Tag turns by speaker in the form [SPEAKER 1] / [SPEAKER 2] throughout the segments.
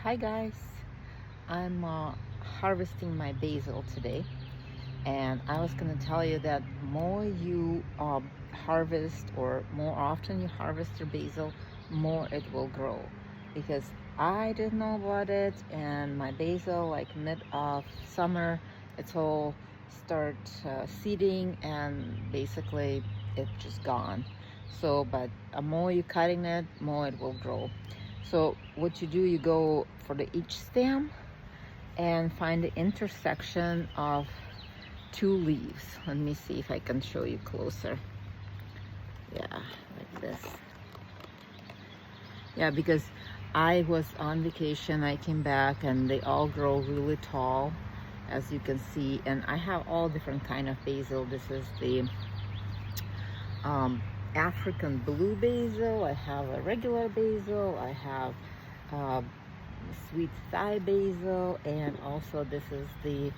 [SPEAKER 1] Hi guys, I'm harvesting my basil today, and I was gonna tell you that more you harvest, or more often you harvest your basil, more it will grow. Because I didn't know about it, and my basil, like mid of summer, it's all start seeding, and basically it's just gone. So, but more you cutting it, more it will grow. So what you do, you go for the each stem and find the intersection of two leaves. Let me see if I can show you closer. Yeah, like this. Yeah, because I was on vacation, I came back, and they all grow really tall, as you can see. And I have all different kind of basil. This is the African blue basil. I have a regular basil. I have uh, sweet Thai basil, and also this is the, you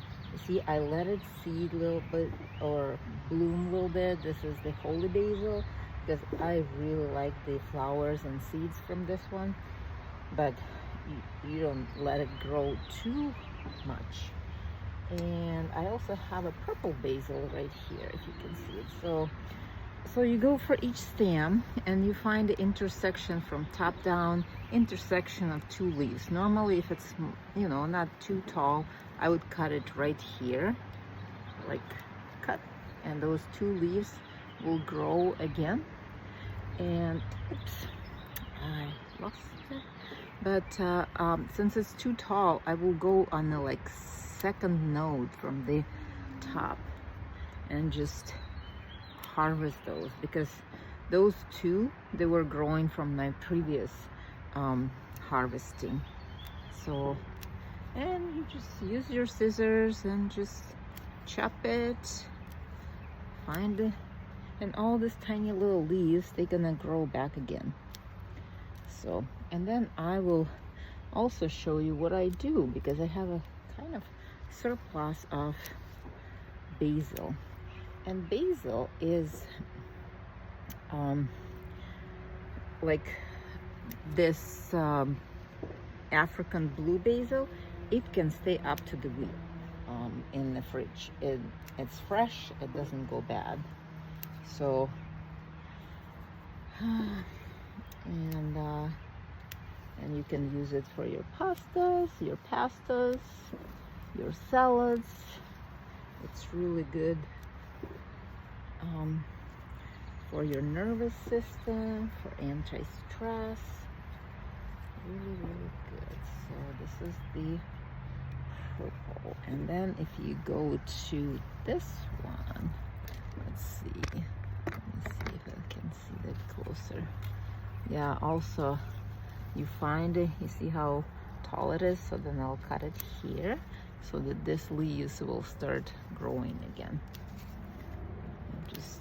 [SPEAKER 1] see, I let it seed a little bit or bloom a little bit. This is the holy basil, because I really like the flowers and seeds from this one, but you don't let it grow too much. And I also have a purple basil right here, if you can see it. So you go for each stem and you find the intersection from top down, intersection of two leaves. Normally, if it's, you know, not too tall, I would cut it right here, like cut, and those two leaves will grow again. And oops, I lost it. But since it's too tall, I will go on the like second node from the top and just harvest those, because those two, they were growing from my previous harvesting. So, and you just use your scissors and just chop it, find it, and all these tiny little leaves, they're gonna grow back again. So, and then I will also show you what I do, because I have a kind of surplus of basil. And basil is like this African blue basil. It can stay up to the week in the fridge. It's fresh, it doesn't go bad. So and you can use it for your pastas, your salads. It's really good for your nervous system, for anti-stress. Really good. So this is the purple. And then if you go to this one, let's see. Let me see if I can see that closer. Yeah, also you find it, you see how tall it is, so then I'll cut it here so that this leaves will start growing again. Just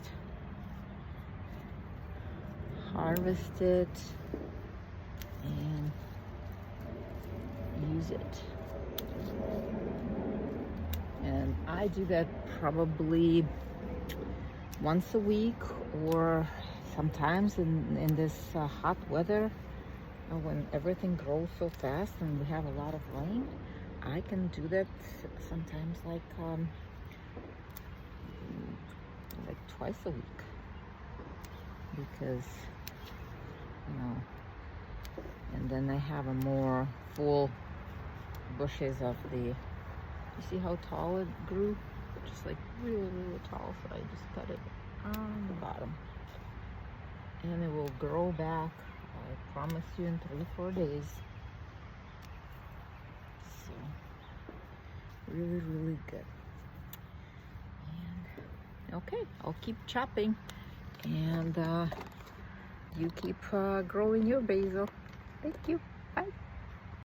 [SPEAKER 1] harvest it and use it. And I do that probably once a week, or sometimes in this hot weather, when everything grows so fast and we have a lot of rain, I can do that sometimes like twice a week, because and then I have a more full bushes of the, you see how tall it grew, just like really tall. So I just cut it on the bottom, and it will grow back, I promise you, in 3-4 days. So really good. And okay, I'll keep chopping, and you keep growing your basil. Thank you. Bye.